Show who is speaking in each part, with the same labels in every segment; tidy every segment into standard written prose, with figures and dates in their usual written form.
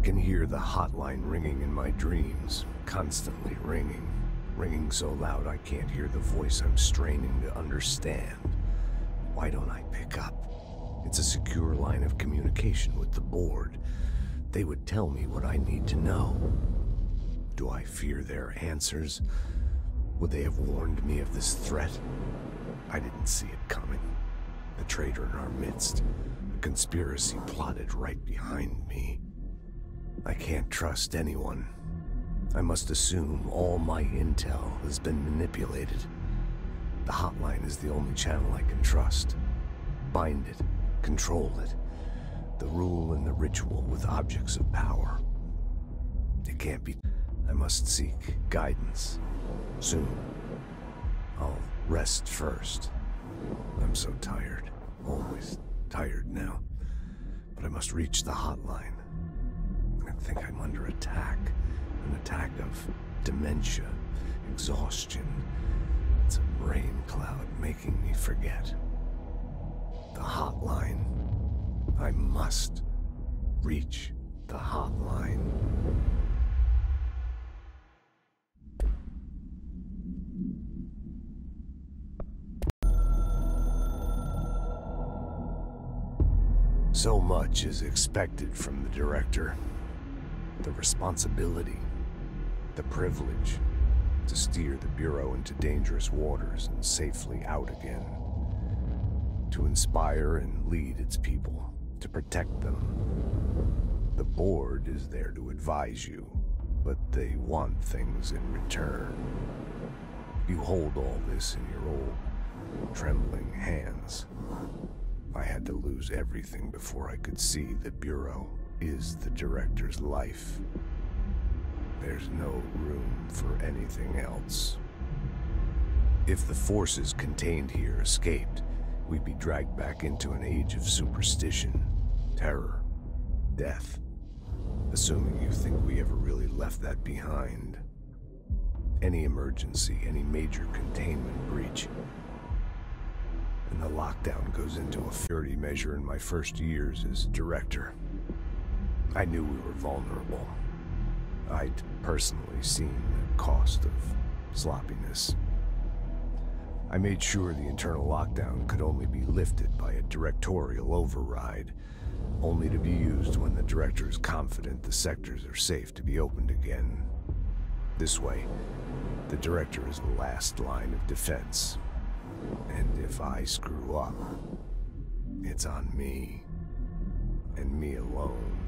Speaker 1: can hear the hotline ringing in my dreams, constantly ringing. Ringing so loud I can't hear the voice I'm straining to understand. Why don't I pick up? It's a secure line of communication with the board. They would tell me what I need to know. Do I fear their answers? Would they have warned me of this threat? I didn't see it coming. The traitor in our midst. A conspiracy plotted right behind me. I can't trust anyone. I must assume all my intel has been manipulated. The hotline is the only channel I can trust. Bind it, control it. The rule and the ritual with objects of power. It can't be. I must seek guidance. Soon. I'll rest first. I'm so tired. Always tired now. But I must reach the hotline. I think I'm under attack. An attack of dementia, exhaustion. It's a rain cloud making me forget. The hotline. I must reach the hotline. So much is expected from the director. The responsibility, the privilege to steer the Bureau into dangerous waters and safely out again. To inspire and lead its people, to protect them. The board is there to advise you, but they want things in return. You hold all this in your old, trembling hands. I had to lose everything before I could see the Bureau is the director's life. There's no room for anything else. If the forces contained here escaped, we'd be dragged back into an age of superstition, terror, death. Assuming you think we ever really left that behind. Any emergency, any major containment breach, and the lockdown goes into a security measure in my first years as director. I knew we were vulnerable. I'd personally seen the cost of sloppiness. I made sure the internal lockdown could only be lifted by a directorial override, only to be used when the director is confident the sectors are safe to be opened again. This way, the director is the last line of defense. And if I screw up, it's on me, and me alone.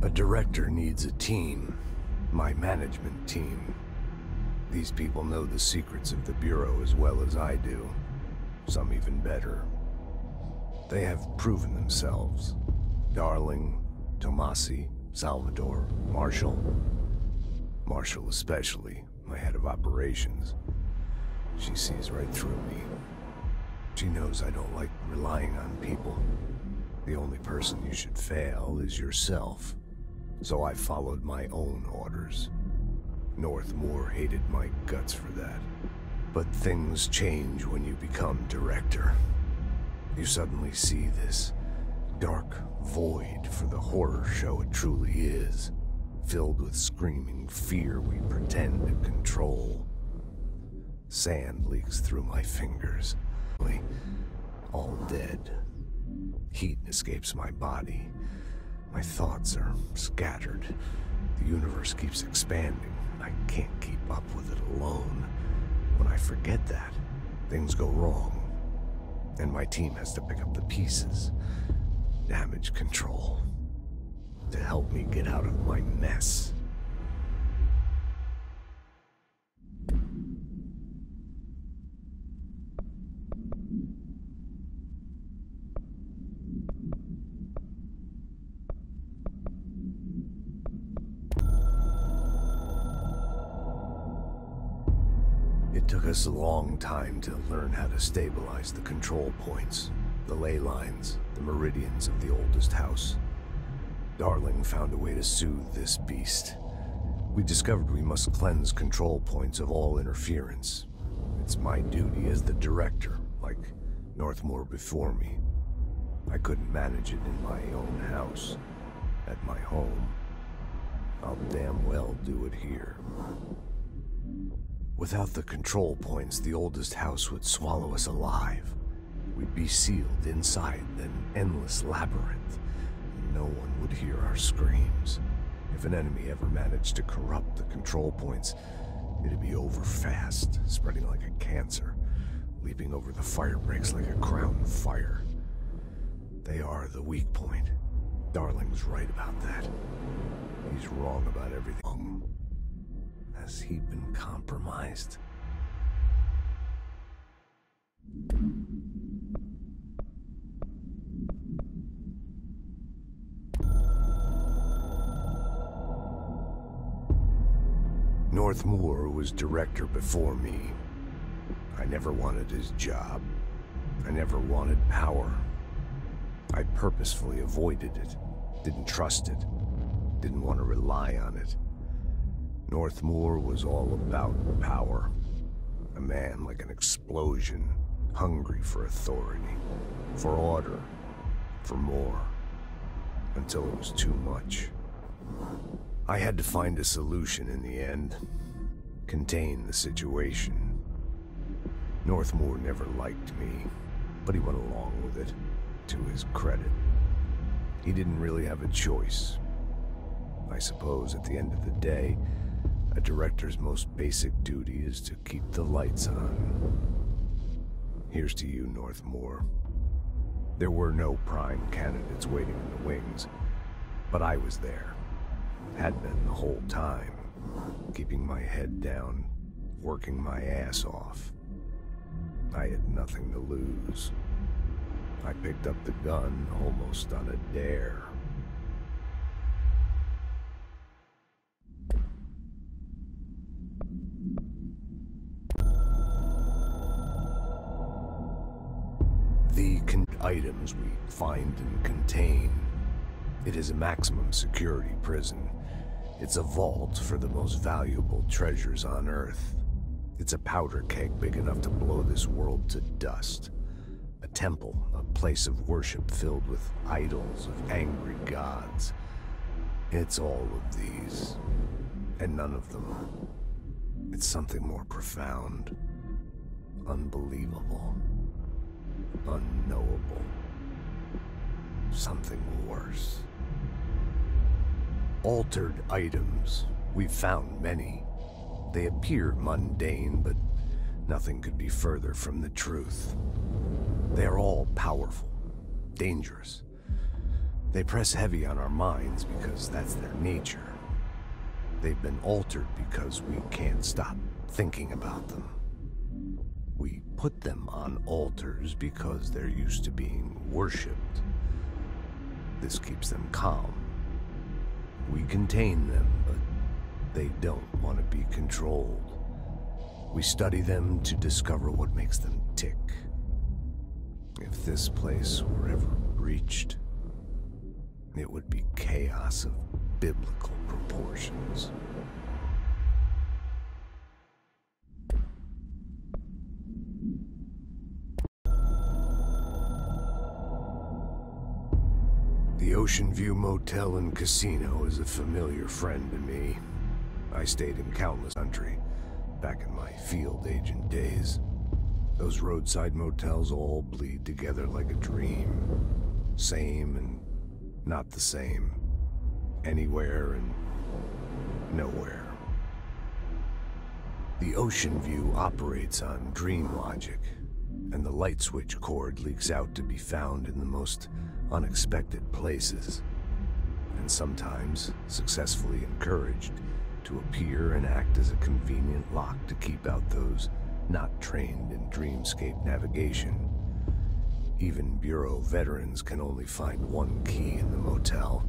Speaker 1: A director needs a team, my management team. These people know the secrets of the Bureau as well as I do, some even better. They have proven themselves. Darling, Tomasi, Salvador, Marshall. Marshall especially, my head of operations. She sees right through me. She knows I don't like relying on people. The only person you should fail is yourself. So I followed my own orders. Northmore hated my guts for that. But things change when you become director. You suddenly see this dark void for the horror show it truly is, filled with screaming fear we pretend to control. Sand leaks through my fingers, all dead. Heat escapes my body. My thoughts are scattered. The universe keeps expanding. I can't keep up with it alone. When I forget that, things go wrong. And my team has to pick up the pieces. Damage control. To help me get out of my mess. It took us a long time to learn how to stabilize the control points, the ley lines, the meridians of the oldest house. Darling found a way to soothe this beast. We discovered we must cleanse control points of all interference. It's my duty as the director, like Northmore before me. I couldn't manage it in my own house, at my home. I'll damn well do it here. Without the control points, the oldest house would swallow us alive. We'd be sealed inside an endless labyrinth, and no one would hear our screams. If an enemy ever managed to corrupt the control points, it'd be over fast, spreading like a cancer, leaping over the fire breaks like a crown fire. They are the weak point. Darling's right about that. He's wrong about everything. Has he been compromised? Northmore was director before me. I never wanted his job. I never wanted power. I purposefully avoided it, didn't trust it, didn't want to rely on it. Northmore was all about power. A man like an explosion, hungry for authority, for order, for more, until it was too much. I had to find a solution in the end, contain the situation. Northmore never liked me, but he went along with it, to his credit. He didn't really have a choice. I suppose at the end of the day, a director's most basic duty is to keep the lights on. Here's to you, Northmore. There were no prime candidates waiting in the wings, but I was there. Had been the whole time, keeping my head down, working my ass off. I had nothing to lose. I picked up the gun almost on a dare. The items we find and contain. It is a maximum security prison. It's a vault for the most valuable treasures on Earth. It's a powder keg big enough to blow this world to dust. A temple, a place of worship filled with idols of angry gods. It's all of these, and none of them. It's something more profound, unbelievable, unknowable. Something worse. Altered items. We've found many. They appear mundane, but nothing could be further from the truth. They are all powerful, dangerous. They press heavy on our minds because that's their nature. They've been altered because we can't stop thinking about them. We put them on altars because they're used to being worshipped. This keeps them calm. We contain them, but they don't want to be controlled. We study them to discover what makes them tick. If this place were ever breached, it would be chaos of biblical proportions. The Ocean View Motel and Casino is a familiar friend to me. I stayed in countless country, back in my field agent days. Those roadside motels all bleed together like a dream. Same and not the same. Anywhere and nowhere. The Ocean View operates on dream logic, and the light switch cord leaks out to be found in the most unexpected places, and sometimes successfully encouraged to appear and act as a convenient lock to keep out those not trained in dreamscape navigation. Even Bureau veterans can only find one key in the motel.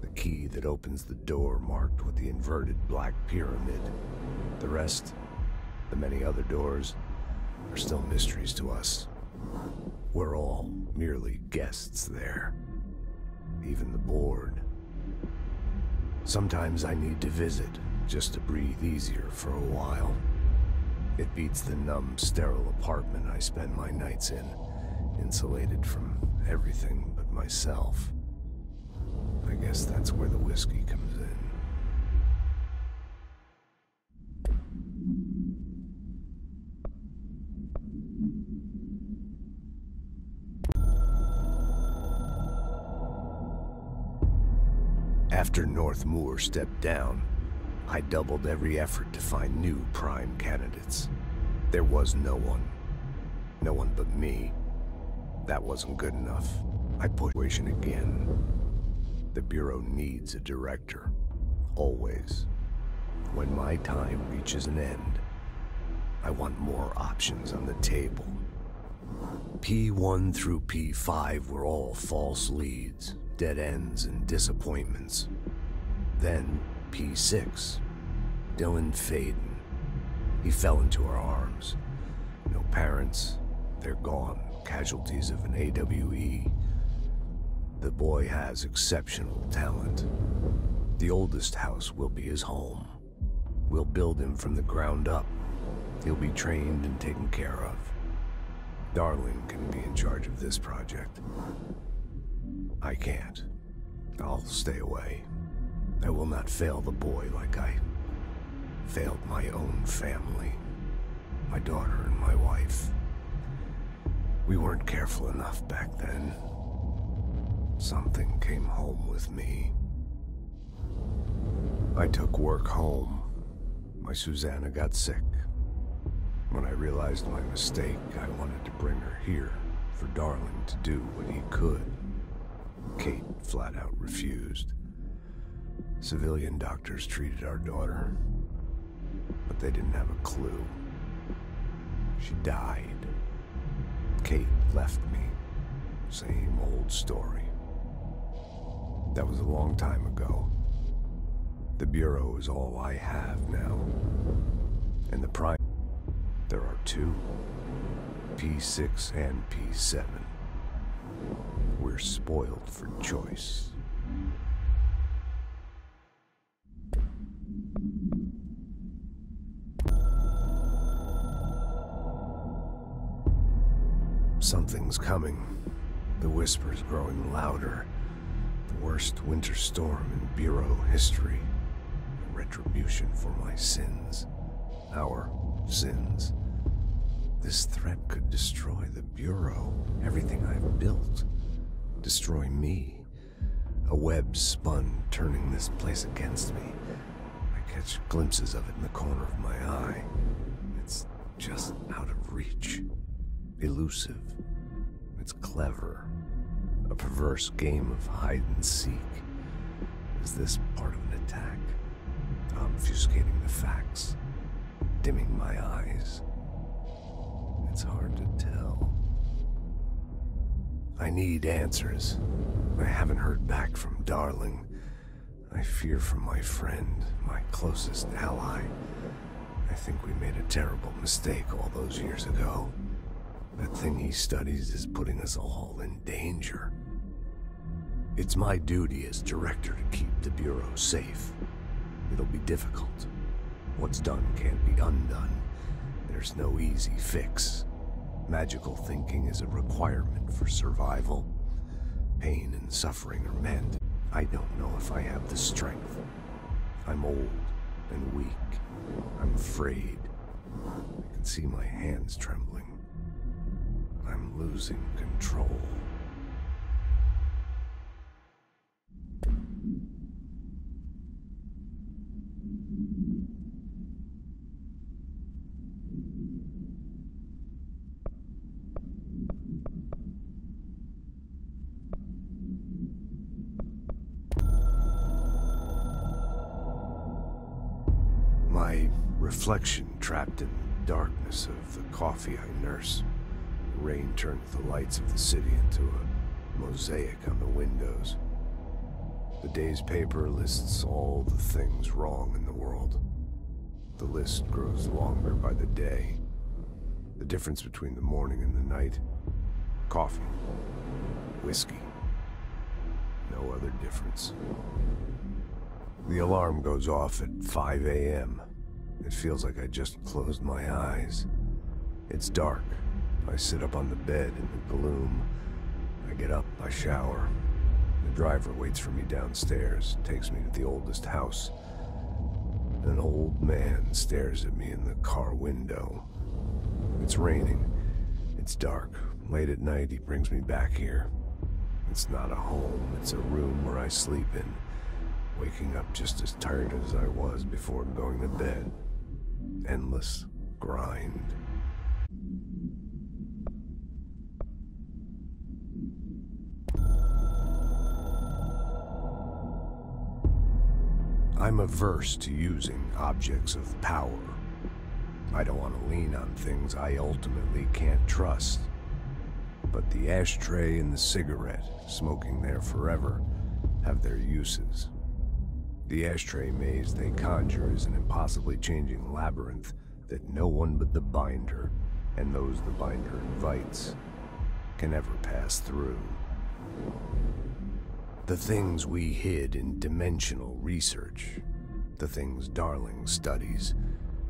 Speaker 1: The key that opens the door marked with the inverted black pyramid. The rest, the many other doors, are still mysteries to us. We're all merely guests there. Even the board. Sometimes I need to visit, just to breathe easier for a while. It beats the numb, sterile apartment I spend my nights in, insulated from everything but myself. I guess that's where the whiskey comes in. After North Moore stepped down, I doubled every effort to find new prime candidates. There was no one. No one but me. That wasn't good enough. I pushed the again. The Bureau needs a director. Always. When my time reaches an end, I want more options on the table. P1 through P5 were all false leads, dead ends, and disappointments. Then P6, Dylan Faden. He fell into our arms. No parents, they're gone, casualties of an AWE. The boy has exceptional talent. The oldest house will be his home. We'll build him from the ground up. He'll be trained and taken care of. Darling can be in charge of this project. I can't. I'll stay away. I will not fail the boy like I failed my own family, my daughter and my wife. We weren't careful enough back then. Something came home with me. I took work home. My Susanna got sick. When I realized my mistake, I wanted to bring her here for Darling to do what he could. Kate flat out refused. Civilian doctors treated our daughter, but they didn't have a clue. She died. Kate left me. Same old story. That was a long time ago. The Bureau is all I have now. And the prime... There are two. P6 and P7. We're spoiled for choice. Something's coming. The whisper's growing louder. The worst winter storm in Bureau history. A retribution for my sins. Our sins. This threat could destroy the Bureau, everything I've built. Destroy me. A web spun, turning this place against me. I catch glimpses of it in the corner of my eye. It's just out of reach. Elusive. It's clever. A perverse game of hide and seek. Is this part of an attack? Obfuscating the facts. Dimming my eyes. It's hard to tell. I need answers. I haven't heard back from Darling. I fear for my friend, my closest ally. I think we made a terrible mistake all those years ago. That thing he studies is putting us all in danger. It's my duty as director to keep the Bureau safe. It'll be difficult. What's done can't be undone. There's no easy fix. Magical thinking is a requirement for survival. Pain and suffering are meant. I don't know if I have the strength. I'm old and weak. I'm afraid. I can see my hands trembling. I'm losing control. My reflection trapped in the darkness of the coffee I nurse. The rain turns the lights of the city into a mosaic on the windows. The day's paper lists all the things wrong in the world. The list grows longer by the day. The difference between the morning and the night? Coffee. Whiskey. No other difference. The alarm goes off at 5 a.m. It feels like I just closed my eyes. It's dark. I sit up on the bed in the gloom. I get up, I shower. The driver waits for me downstairs, takes me to the oldest house. An old man stares at me in the car window. It's raining. It's dark. Late at night, he brings me back here. It's not a home, it's a room where I sleep in, waking up just as tired as I was before going to bed. Endless grind. I'm averse to using objects of power. I don't want to lean on things I ultimately can't trust. But the ashtray and the cigarette, smoking there forever, have their uses. The ashtray maze they conjure is an impossibly changing labyrinth that no one but the binder, and those the binder invites, can ever pass through. The things we hid in dimensional research, the things Darling studies,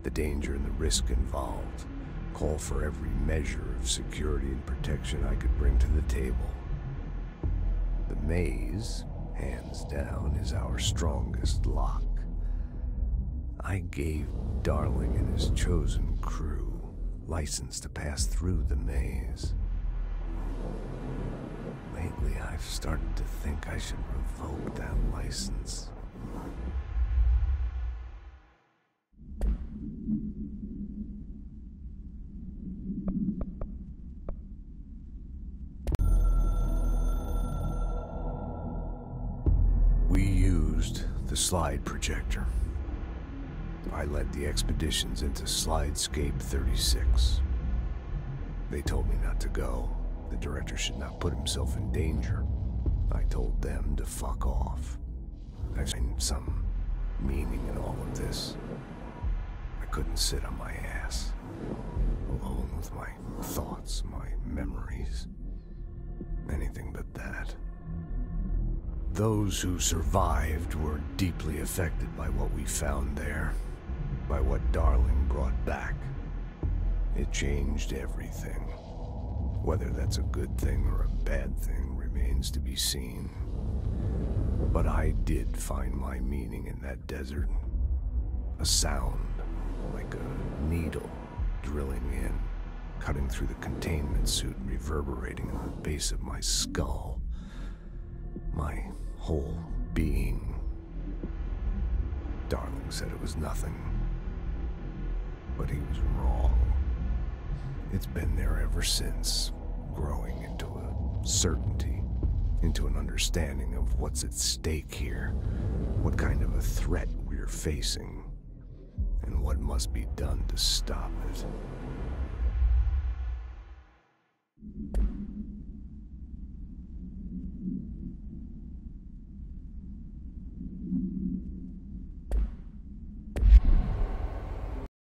Speaker 1: the danger and the risk involved, call for every measure of security and protection I could bring to the table. The maze, hands down, is our strongest lock. I gave Darling and his chosen crew license to pass through the maze. Lately, I've started to think I should revoke that license. We used the slide projector. I led the expeditions into Slidescape 36. They told me not to go. The director should not put himself in danger. I told them to fuck off. I've seen some meaning in all of this. I couldn't sit on my ass, alone with my thoughts, my memories. Anything but that. Those who survived were deeply affected by what we found there, by what Darling brought back. It changed everything. Whether that's a good thing or a bad thing remains to be seen. But I did find my meaning in that desert. A sound, like a needle drilling in, cutting through the containment suit and reverberating in the base of my skull. My whole being. Darling said it was nothing. But he was wrong. It's been there ever since, growing into a certainty, into an understanding of what's at stake here, what kind of a threat we're facing, and what must be done to stop it.